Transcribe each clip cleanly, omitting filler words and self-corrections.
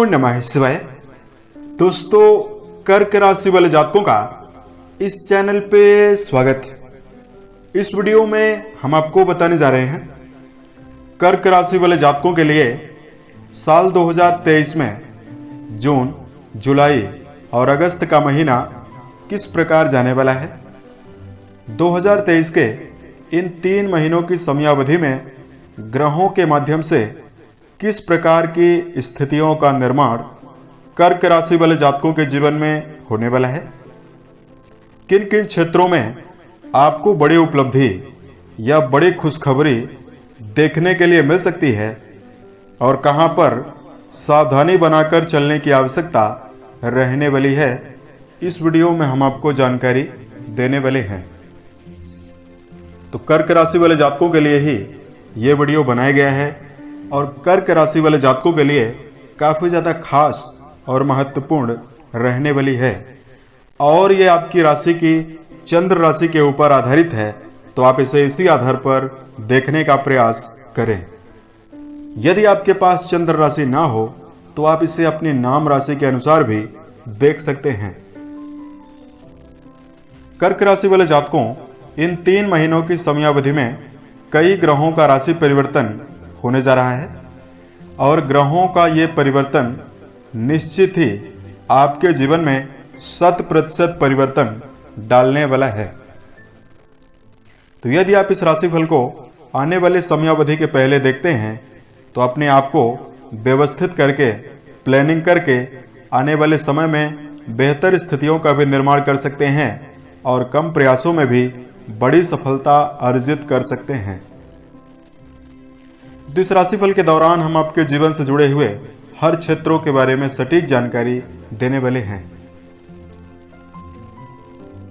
नमः शिवाय। दोस्तों, कर्क राशि वाले जातकों का इस चैनल पे स्वागत है। इस वीडियो में हम आपको बताने जा रहे हैं कर्क राशि वाले जातकों के लिए साल 2023 में जून, जुलाई और अगस्त का महीना किस प्रकार जाने वाला है। 2023 के इन 3 महीनों की समयावधि में ग्रहों के माध्यम से किस प्रकार की स्थितियों का निर्माण कर्क राशि वाले जातकों के जीवन में होने वाला है, किन किन क्षेत्रों में आपको बड़ी उपलब्धि या बड़ी खुशखबरी देखने के लिए मिल सकती है और कहां पर सावधानी बनाकर चलने की आवश्यकता रहने वाली है, इस वीडियो में हम आपको जानकारी देने वाले हैं। तो कर्क राशि वाले जातकों के लिए ही यह वीडियो बनाया गया है और कर्क राशि वाले जातकों के लिए काफी ज्यादा खास और महत्वपूर्ण रहने वाली है और यह आपकी राशि की चंद्र राशि के ऊपर आधारित है, तो आप इसे इसी आधार पर देखने का प्रयास करें। यदि आपके पास चंद्र राशि ना हो तो आप इसे अपनी नाम राशि के अनुसार भी देख सकते हैं। कर्क राशि वाले जातकों, इन 3 महीनों की समयावधि में कई ग्रहों का राशि परिवर्तन होने जा रहा है और ग्रहों का यह परिवर्तन निश्चित ही आपके जीवन में 100% परिवर्तन डालने वाला है। तो यदि आप इस राशिफल को आने वाले समयावधि के पहले देखते हैं तो अपने आप को व्यवस्थित करके, प्लानिंग करके आने वाले समय में बेहतर स्थितियों का भी निर्माण कर सकते हैं और कम प्रयासों में भी बड़ी सफलता अर्जित कर सकते हैं। तो इस राशिफल के दौरान हम आपके जीवन से जुड़े हुए हर क्षेत्रों के बारे में सटीक जानकारी देने वाले हैं।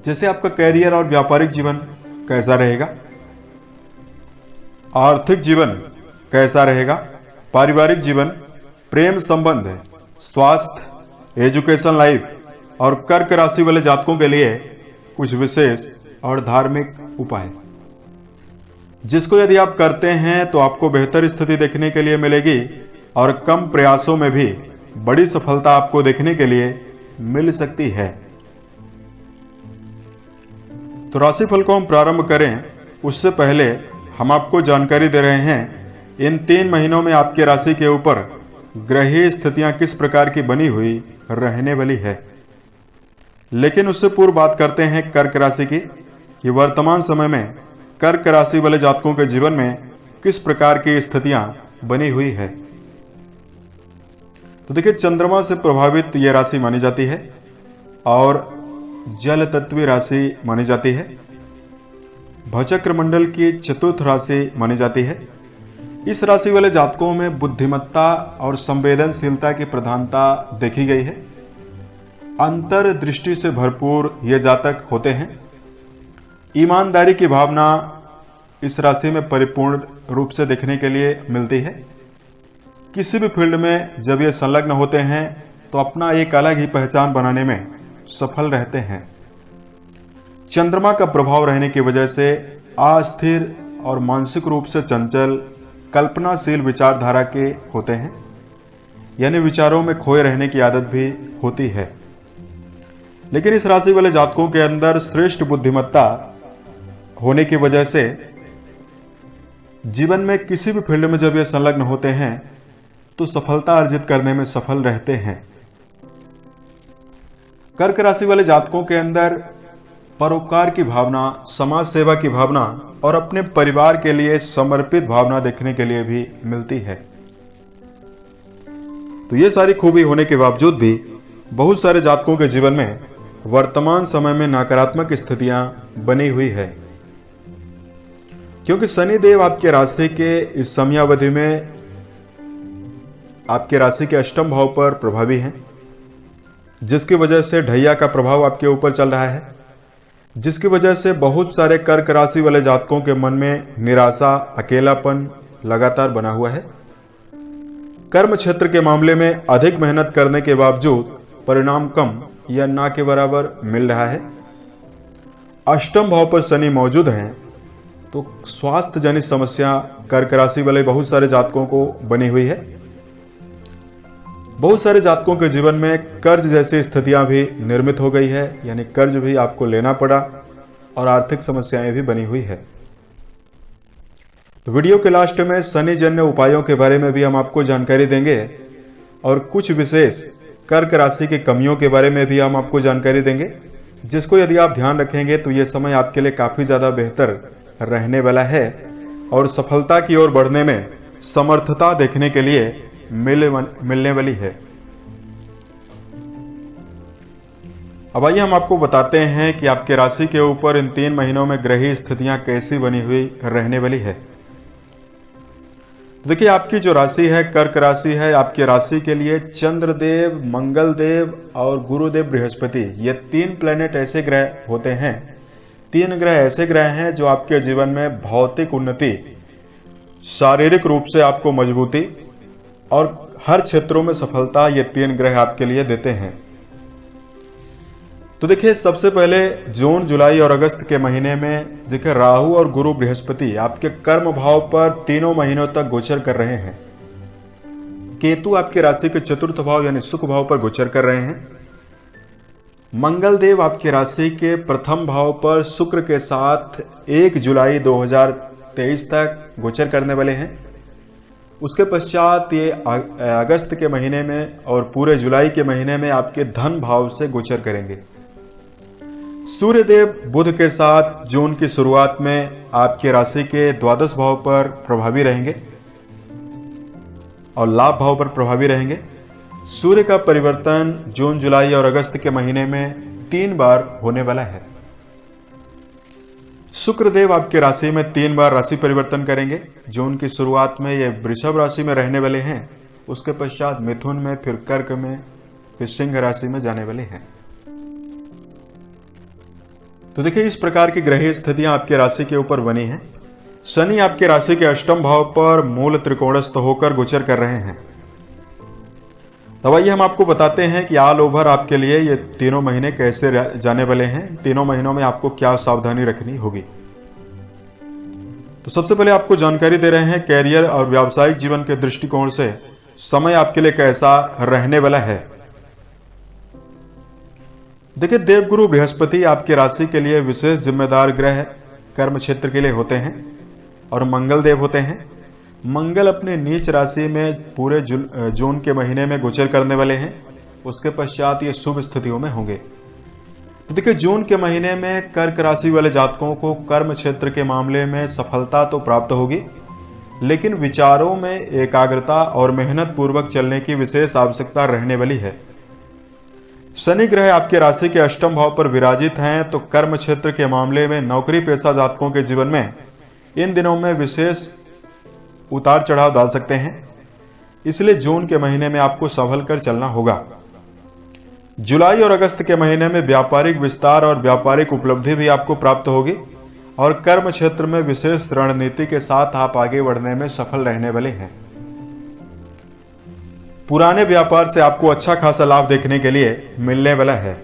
जैसे आपका कैरियर और व्यापारिक जीवन कैसा रहेगा, आर्थिक जीवन कैसा रहेगा, पारिवारिक जीवन, प्रेम संबंध, स्वास्थ्य, एजुकेशन लाइफ और कर्क राशि वाले जातकों के लिए कुछ विशेष और धार्मिक उपाय, जिसको यदि आप करते हैं तो आपको बेहतर स्थिति देखने के लिए मिलेगी और कम प्रयासों में भी बड़ी सफलता आपको देखने के लिए मिल सकती है। तो राशिफल को हम प्रारंभ करें उससे पहले हम आपको जानकारी दे रहे हैं इन 3 महीनों में आपकी राशि के ऊपर ग्रहीय स्थितियां किस प्रकार की बनी हुई रहने वाली है। लेकिन उससे पूर्व बात करते हैं कर्क राशि की कि वर्तमान समय में कर्क राशि वाले जातकों के जीवन में किस प्रकार की स्थितियां बनी हुई है। तो देखिए, चंद्रमा से प्रभावित यह राशि मानी जाती है और जल तत्वीय राशि मानी जाती है। भचक्र मंडल की चतुर्थ राशि मानी जाती है। इस राशि वाले जातकों में बुद्धिमत्ता और संवेदनशीलता की प्रधानता देखी गई है। अंतर्दृष्टि से भरपूर ये जातक होते हैं। ईमानदारी की भावना इस राशि में परिपूर्ण रूप से देखने के लिए मिलती है। किसी भी फील्ड में जब ये संलग्न होते हैं तो अपना एक अलग ही पहचान बनाने में सफल रहते हैं। चंद्रमा का प्रभाव रहने की वजह से अस्थिर और मानसिक रूप से चंचल, कल्पनाशील विचारधारा के होते हैं, यानी विचारों में खोए रहने की आदत भी होती है। लेकिन इस राशि वाले जातकों के अंदर श्रेष्ठ बुद्धिमत्ता होने की वजह से जीवन में किसी भी फील्ड में जब ये संलग्न होते हैं तो सफलता अर्जित करने में सफल रहते हैं। कर्क राशि वाले जातकों के अंदर परोपकार की भावना, समाज सेवा की भावना और अपने परिवार के लिए समर्पित भावना देखने के लिए भी मिलती है। तो ये सारी खूबी होने के बावजूद भी बहुत सारे जातकों के जीवन में वर्तमान समय में नकारात्मक स्थितियां बनी हुई है, क्योंकि शनिदेव आपके राशि के इस समयावधि में आपके राशि के अष्टम भाव पर प्रभावी हैं, जिसकी वजह से ढैया का प्रभाव आपके ऊपर चल रहा है, जिसकी वजह से बहुत सारे कर्क राशि वाले जातकों के मन में निराशा, अकेलापन लगातार बना हुआ है। कर्म क्षेत्र के मामले में अधिक मेहनत करने के बावजूद परिणाम कम या ना के बराबर मिल रहा है। अष्टम भाव पर शनि मौजूद हैं तो स्वास्थ्य जनित समस्या कर्क राशि वाले बहुत सारे जातकों को बनी हुई है। बहुत सारे जातकों के जीवन में कर्ज जैसी स्थितियां भी निर्मित हो गई है, यानी कर्ज भी आपको लेना पड़ा और आर्थिक समस्याएं भी बनी हुई है। तो वीडियो के लास्ट में शनि जन्य उपायों के बारे में भी हम आपको जानकारी देंगे और कुछ विशेष कर्क राशि की कमियों के बारे में भी हम आपको जानकारी देंगे, जिसको यदि आप ध्यान रखेंगे तो यह समय आपके लिए काफी ज्यादा बेहतर रहने वाला है और सफलता की ओर बढ़ने में समर्थता देखने के लिए मिलने वाली है। अब आइए हम आपको बताते हैं कि आपके राशि के ऊपर इन 3 महीनों में ग्रही स्थितियां कैसी बनी हुई रहने वाली है। तो देखिए, आपकी जो राशि है कर्क राशि है, आपकी राशि के लिए चंद्रदेव, मंगलदेव और गुरुदेव बृहस्पति, ये 3 प्लैनेट ऐसे ग्रह होते हैं, 3 ग्रह ऐसे ग्रह हैं जो आपके जीवन में भौतिक उन्नति, शारीरिक रूप से आपको मजबूती और हर क्षेत्रों में सफलता ये 3 ग्रह आपके लिए देते हैं। तो देखिए, सबसे पहले जून, जुलाई और अगस्त के महीने में देखिए राहु और गुरु बृहस्पति आपके कर्म भाव पर तीनों महीनों तक गोचर कर रहे हैं। केतु आपकी राशि के चतुर्थ भाव यानी सुख भाव पर गोचर कर रहे हैं। मंगलदेव आपकी राशि के प्रथम भाव पर शुक्र के साथ 1 जुलाई 2023 तक गोचर करने वाले हैं। उसके पश्चात ये अगस्त के महीने में और पूरे जुलाई के महीने में आपके धन भाव से गोचर करेंगे। सूर्यदेव बुध के साथ जून की शुरुआत में आपकी राशि के द्वादश भाव पर प्रभावी रहेंगे और लाभ भाव पर प्रभावी रहेंगे। सूर्य का परिवर्तन जून, जुलाई और अगस्त के महीने में 3 बार होने वाला है। शुक्रदेव आपकी राशि में 3 बार राशि परिवर्तन करेंगे। जून की शुरुआत में ये वृषभ राशि में रहने वाले हैं, उसके पश्चात मिथुन में, फिर कर्क में, फिर सिंह राशि में जाने वाले हैं। तो देखिए, इस प्रकार की ग्रह स्थितियां आपकी राशि के ऊपर बनी हैं। शनि आपकी राशि के अष्टम भाव पर मूल त्रिकोणस्थ होकर गोचर कर रहे हैं। तब आइए हम आपको बताते हैं कि ऑल ओवर आपके लिए ये तीनों महीने कैसे जाने वाले हैं, तीनों महीनों में आपको क्या सावधानी रखनी होगी। तो सबसे पहले आपको जानकारी दे रहे हैं कैरियर और व्यावसायिक जीवन के दृष्टिकोण से समय आपके लिए कैसा रहने वाला है। देखिए, देवगुरु बृहस्पति आपकी राशि के लिए विशेष जिम्मेदार ग्रह कर्म क्षेत्र के लिए होते हैं और मंगल देव होते हैं। मंगल अपने नीच राशि में पूरे जून के महीने में गोचर करने वाले हैं, उसके पश्चात ये शुभ स्थितियों में होंगे। तो देखिए, जून के महीने में कर्क राशि वाले जातकों को कर्म क्षेत्र के मामले में सफलता तो प्राप्त होगी, लेकिन विचारों में एकाग्रता और मेहनत पूर्वक चलने की विशेष आवश्यकता रहने वाली है। शनि ग्रह आपके राशि के अष्टम भाव पर विराजित हैं, तो कर्म क्षेत्र के मामले में नौकरी पेशा जातकों के जीवन में इन दिनों में विशेष उतार चढ़ाव डाल सकते हैं, इसलिए जून के महीने में आपको संभल कर चलना होगा। जुलाई और अगस्त के महीने में व्यापारिक विस्तार और व्यापारिक उपलब्धि भी आपको प्राप्त होगी और कर्म क्षेत्र में विशेष रणनीति के साथ आप आगे बढ़ने में सफल रहने वाले हैं। पुराने व्यापार से आपको अच्छा खासा लाभ देखने के लिए मिलने वाला है।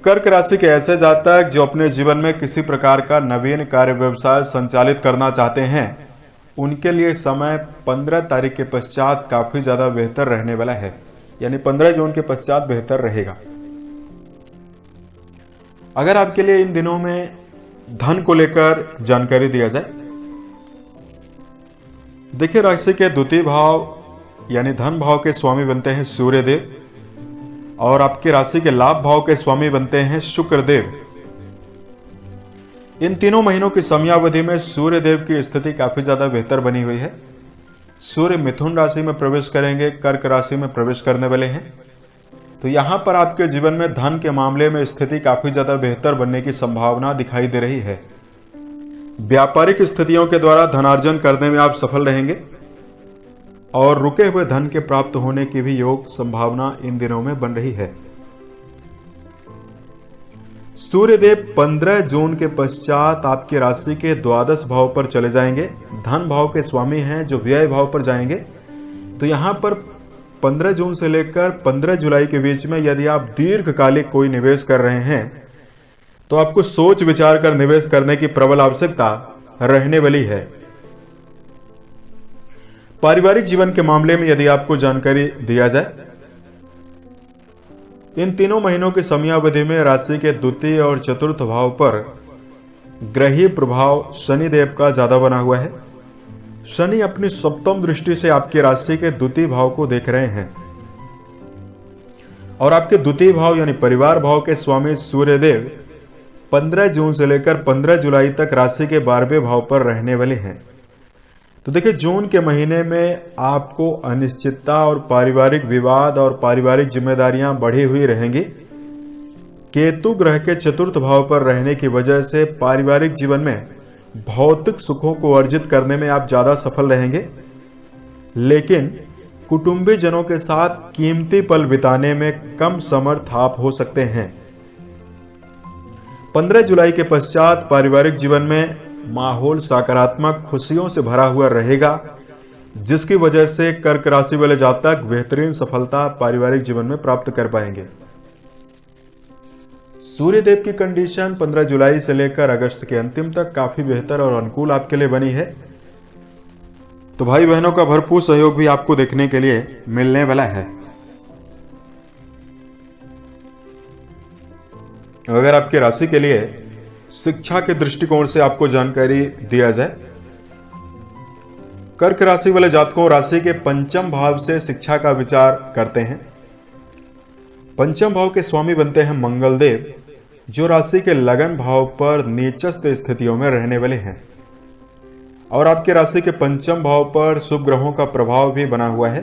कर्क राशि के ऐसे जातक जो अपने जीवन में किसी प्रकार का नवीन कार्य व्यवसाय संचालित करना चाहते हैं, उनके लिए समय 15 तारीख के पश्चात काफी ज्यादा बेहतर रहने वाला है, यानी 15 जून के पश्चात बेहतर रहेगा। अगर आपके लिए इन दिनों में धन को लेकर जानकारी दिया जाए, देखिए राशि के द्वितीय भाव यानी धन भाव के स्वामी बनते हैं सूर्यदेव और आपकी राशि के लाभ भाव के स्वामी बनते हैं शुक्रदेव। इन तीनों महीनों की समयावधि में सूर्यदेव की स्थिति काफी ज्यादा बेहतर बनी हुई है। सूर्य मिथुन राशि में प्रवेश करेंगे, कर्क राशि में प्रवेश करने वाले हैं, तो यहां पर आपके जीवन में धन के मामले में स्थिति काफी ज्यादा बेहतर बनने की संभावना दिखाई दे रही है। व्यापारिक स्थितियों के द्वारा धनार्जन करने में आप सफल रहेंगे और रुके हुए धन के प्राप्त होने की भी योग संभावना इन दिनों में बन रही है। सूर्यदेव 15 जून के पश्चात आपकी राशि के द्वादश भाव पर चले जाएंगे। धन भाव के स्वामी हैं जो व्यय भाव पर जाएंगे, तो यहां पर 15 जून से लेकर 15 जुलाई के बीच में यदि आप दीर्घकालिक कोई निवेश कर रहे हैं तो आपको सोच विचार कर निवेश करने की प्रबल आवश्यकता रहने वाली है। पारिवारिक जीवन के मामले में यदि आपको जानकारी दिया जाए, इन तीनों महीनों की समयावधि में राशि के द्वितीय और चतुर्थ भाव पर ग्रहीय प्रभाव शनि देव का ज्यादा बना हुआ है। शनि अपनी सप्तम दृष्टि से आपकी राशि के द्वितीय भाव को देख रहे हैं और आपके द्वितीय भाव यानी परिवार भाव के स्वामी सूर्य देव 15 जून से लेकर 15 जुलाई तक राशि के 12वें भाव पर रहने वाले हैं। तो देखिए, जून के महीने में आपको अनिश्चितता और पारिवारिक विवाद और पारिवारिक जिम्मेदारियां बढ़ी हुई रहेंगी। केतु ग्रह के चतुर्थ भाव पर रहने की वजह से पारिवारिक जीवन में भौतिक सुखों को अर्जित करने में आप ज्यादा सफल रहेंगे, लेकिन कुटुंबी जनों के साथ कीमती पल बिताने में कम समर्थ आप हो सकते हैं। 15 जुलाई के पश्चात पारिवारिक जीवन में माहौल सकारात्मक खुशियों से भरा हुआ रहेगा, जिसकी वजह से कर्क राशि वाले जातक बेहतरीन सफलता पारिवारिक जीवन में प्राप्त कर पाएंगे। सूर्य देव की कंडीशन 15 जुलाई से लेकर अगस्त के अंतिम तक काफी बेहतर और अनुकूल आपके लिए बनी है। तो भाई बहनों का भरपूर सहयोग भी आपको देखने के लिए मिलने वाला है। अगर आपकी राशि के लिए शिक्षा के दृष्टिकोण से आपको जानकारी दिया जाए, कर्क राशि वाले जातकों राशि के पंचम भाव से शिक्षा का विचार करते हैं। पंचम भाव के स्वामी बनते हैं मंगल देव, जो राशि के लगन भाव पर नीचस्थ स्थितियों में रहने वाले हैं और आपके राशि के पंचम भाव पर शुभ ग्रहों का प्रभाव भी बना हुआ है।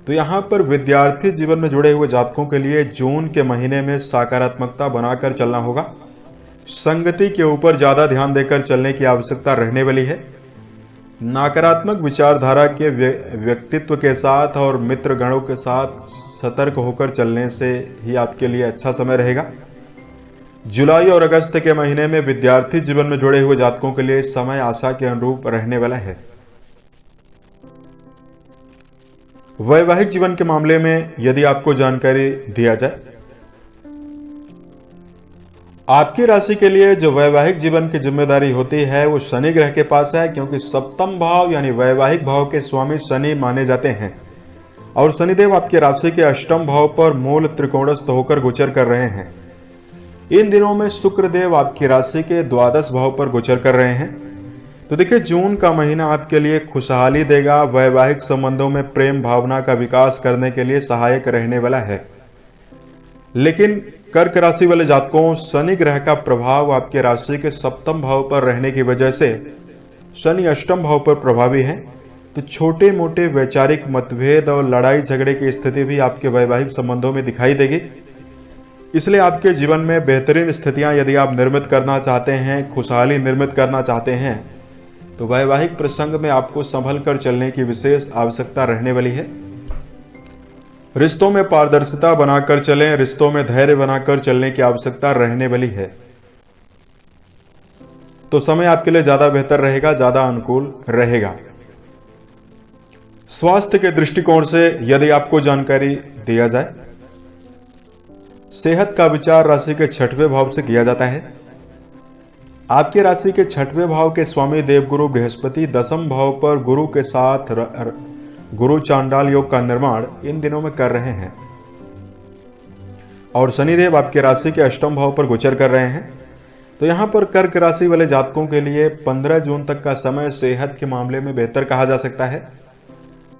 तो यहां पर विद्यार्थी जीवन में जुड़े हुए जातकों के लिए जून के महीने में सकारात्मकता बनाकर चलना होगा। संगति के ऊपर ज्यादा ध्यान देकर चलने की आवश्यकता रहने वाली है। नकारात्मक विचारधारा के व्यक्तित्व के साथ और मित्र गणों के साथ सतर्क होकर चलने से ही आपके लिए अच्छा समय रहेगा। जुलाई और अगस्त के महीने में विद्यार्थी जीवन में जुड़े हुए जातकों के लिए समय आशा के अनुरूप रहने वाला है। वैवाहिक जीवन के मामले में यदि आपको जानकारी दिया जाए, आपकी राशि के लिए जो वैवाहिक जीवन की जिम्मेदारी होती है वो शनि ग्रह के पास है, क्योंकि सप्तम भाव यानी वैवाहिक भाव के स्वामी शनि माने जाते हैं और शनिदेव आपकी राशि के अष्टम भाव पर मूल त्रिकोणस्थ होकर गोचर कर रहे हैं। इन दिनों में शुक्र देव आपकी राशि के द्वादश भाव पर गोचर कर रहे हैं। तो देखिए, जून का महीना आपके लिए खुशहाली देगा, वैवाहिक संबंधों में प्रेम भावना का विकास करने के लिए सहायक रहने वाला है। लेकिन कर्क राशि वाले जातकों शनि ग्रह का प्रभाव आपके राशि के सप्तम भाव पर रहने की वजह से शनि अष्टम भाव पर प्रभावी है। तो छोटे मोटे वैचारिक मतभेद और लड़ाई झगड़े की स्थिति भी आपके वैवाहिक संबंधों में दिखाई देगी। इसलिए आपके जीवन में बेहतरीन स्थितियां यदि आप निर्मित करना चाहते हैं, खुशहाली निर्मित करना चाहते हैं, तो वैवाहिक प्रसंग में आपको संभल कर चलने की विशेष आवश्यकता रहने वाली है। रिश्तों में पारदर्शिता बनाकर चलें, रिश्तों में धैर्य बनाकर चलने की आवश्यकता रहने वाली है। तो समय आपके लिए ज्यादा बेहतर रहेगा, ज्यादा अनुकूल रहेगा। स्वास्थ्य के दृष्टिकोण से यदि आपको जानकारी दिया जाए, सेहत का विचार राशि के 6वें भाव से किया जाता है। आपकी राशि के 6वें भाव के स्वामी देवगुरु बृहस्पति 10वें भाव पर गुरु के साथ गुरु चांडाल योग का निर्माण इन दिनों में कर रहे हैं और शनिदेव आपकी राशि के 8वें भाव पर गोचर कर रहे हैं। तो यहां पर कर्क राशि वाले जातकों के लिए 15 जून तक का समय सेहत के मामले में बेहतर कहा जा सकता है।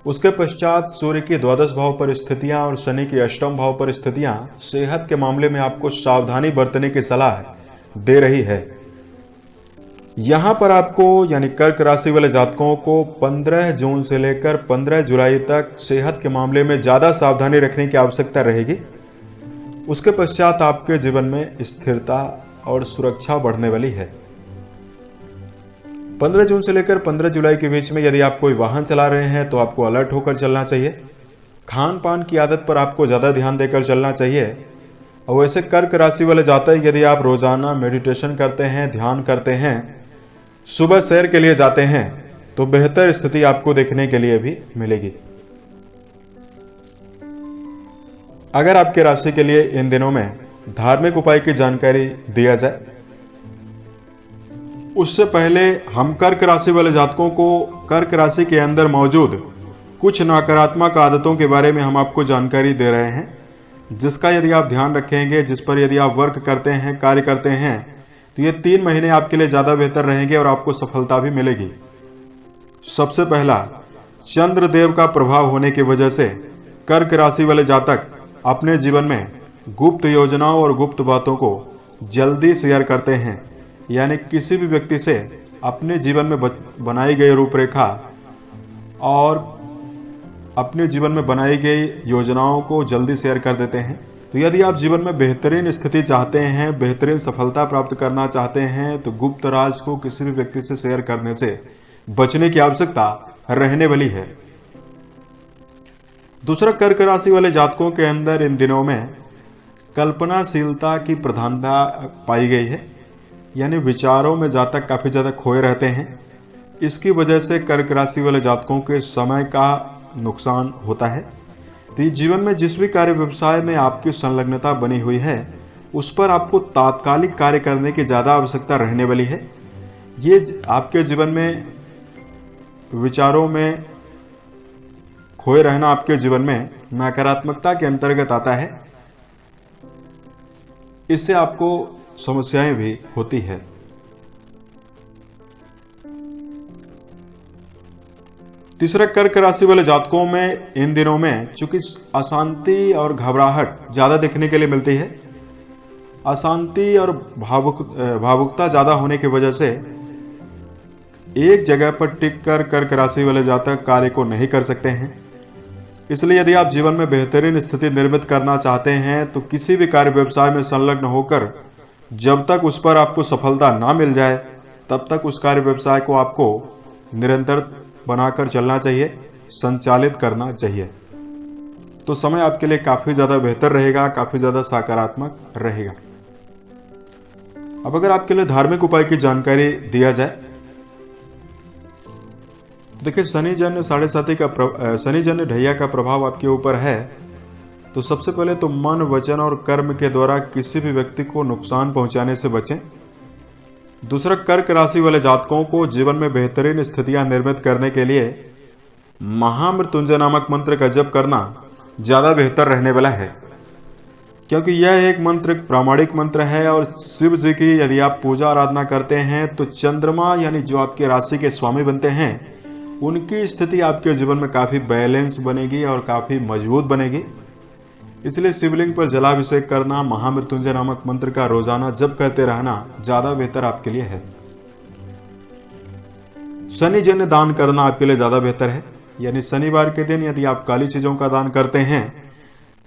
उसके पश्चात सूर्य की द्वादश भाव पर स्थितियां और शनि की 8वें भाव पर स्थितियां सेहत के मामले में आपको सावधानी बरतने की सलाह दे रही है। यहां पर आपको यानी कर्क राशि वाले जातकों को 15 जून से लेकर 15 जुलाई तक सेहत के मामले में ज्यादा सावधानी रखने की आवश्यकता रहेगी। उसके पश्चात आपके जीवन में स्थिरता और सुरक्षा बढ़ने वाली है। 15 जून से लेकर 15 जुलाई के बीच में यदि आप कोई वाहन चला रहे हैं तो आपको अलर्ट होकर चलना चाहिए। खान पान की आदत पर आपको ज्यादा ध्यान देकर चलना चाहिए। और वैसे कर्क राशि वाले जातक यदि आप रोजाना मेडिटेशन करते हैं, ध्यान करते हैं, सुबह सैर के लिए जाते हैं, तो बेहतर स्थिति आपको देखने के लिए भी मिलेगी। अगर आपके राशि के लिए इन दिनों में धार्मिक उपाय की जानकारी दिया जाए, उससे पहले हम कर्क राशि वाले जातकों को कर्क राशि के अंदर मौजूद कुछ नकारात्मक आदतों के बारे में हम आपको जानकारी दे रहे हैं, जिसका यदि आप ध्यान रखेंगे, जिस पर यदि आप वर्क करते हैं, कार्य करते हैं, तो ये 3 महीने आपके लिए ज्यादा बेहतर रहेंगे और आपको सफलता भी मिलेगी। सबसे पहला, चंद्रदेव का प्रभाव होने की वजह से कर्क राशि वाले जातक अपने जीवन में गुप्त योजनाओं और गुप्त बातों को जल्दी शेयर करते हैं। यानी किसी भी व्यक्ति से अपने जीवन में बनाई गई रूपरेखा और अपने जीवन में बनाई गई योजनाओं को जल्दी शेयर कर देते हैं। तो यदि आप जीवन में बेहतरीन स्थिति चाहते हैं, बेहतरीन सफलता प्राप्त करना चाहते हैं, तो गुप्त राज को किसी भी व्यक्ति से शेयर करने से बचने की आवश्यकता रहने वाली है। दूसरा, कर्क राशि वाले जातकों के अंदर इन दिनों में कल्पनाशीलता की प्रधानता पाई गई है। यानी विचारों में जातक काफी ज्यादा खोए रहते हैं। इसकी वजह से कर्क राशि वाले जातकों के समय का नुकसान होता है। तो जीवन में जिस भी कार्य व्यवसाय में आपकी संलग्नता बनी हुई है, उस पर आपको तात्कालिक कार्य करने की ज्यादा आवश्यकता रहने वाली है। ये आपके जीवन में विचारों में खोए रहना आपके जीवन में नकारात्मकता के अंतर्गत आता है। इससे आपको समस्याएं भी होती है। तीसरा, कर्क राशि वाले जातकों में इन दिनों में चूंकि अशांति और घबराहट ज्यादा देखने के लिए मिलती है, अशांति और भावुकता ज्यादा होने की वजह से एक जगह पर टिककर कर्क राशि वाले जातक कार्य को नहीं कर सकते हैं। इसलिए यदि आप जीवन में बेहतरीन स्थिति निर्मित करना चाहते हैं, तो किसी भी कार्य व्यवसाय में संलग्न होकर जब तक उस पर आपको सफलता ना मिल जाए, तब तक उस कार्य व्यवसाय को आपको निरंतर बनाकर चलना चाहिए, संचालित करना चाहिए। तो समय आपके लिए काफी ज्यादा बेहतर रहेगा, काफी ज्यादा सकारात्मक रहेगा। अब अगर आपके लिए धार्मिक उपाय की जानकारी दिया जाए, तो देखिए, शनि जन्य ढैया का प्रभाव आपके ऊपर है। तो सबसे पहले तो मन, वचन और कर्म के द्वारा किसी भी व्यक्ति को नुकसान पहुंचाने से बचें। दूसरा, कर्क राशि वाले जातकों को जीवन में बेहतरीन स्थितियां निर्मित करने के लिए महामृत्युंजय नामक मंत्र का जप करना ज्यादा बेहतर रहने वाला है, क्योंकि यह एक मंत्र प्रामाणिक मंत्र है। और शिव जी की यदि आप पूजा आराधना करते हैं, तो चंद्रमा यानी जो आपके राशि के स्वामी बनते हैं, उनकी स्थिति आपके जीवन में काफी बैलेंस बनेगी और काफी मजबूत बनेगी। इसलिए शिवलिंग पर जलाभिषेक करना, महामृत्युंजय नामक मंत्र का रोजाना जप करते रहना ज्यादा बेहतर आपके लिए है। शनि जन्य दान करना आपके लिए ज्यादा बेहतर है। यानी शनिवार के दिन यदि आप काली चीजों का दान करते हैं,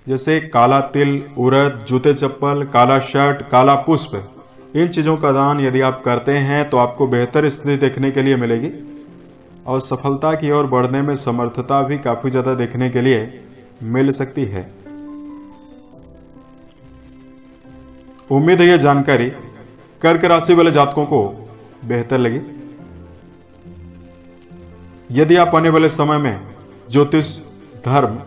जैसे काला तिल, उड़द, जूते चप्पल, काला शर्ट, काला पुष्प, इन चीजों का दान यदि आप करते हैं, तो आपको बेहतर स्थिति देखने के लिए मिलेगी और सफलता की ओर बढ़ने में समर्थता भी काफी ज्यादा देखने के लिए मिल सकती है। उम्मीद है यह जानकारी कर्क राशि वाले जातकों को बेहतर लगी। यदि आप आने वाले समय में ज्योतिष, धर्म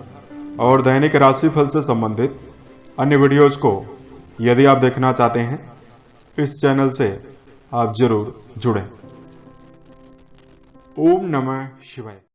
और दैनिक राशिफल से संबंधित अन्य वीडियोज को यदि आप देखना चाहते हैं, इस चैनल से आप जरूर जुड़ें। ओम नमः शिवाय।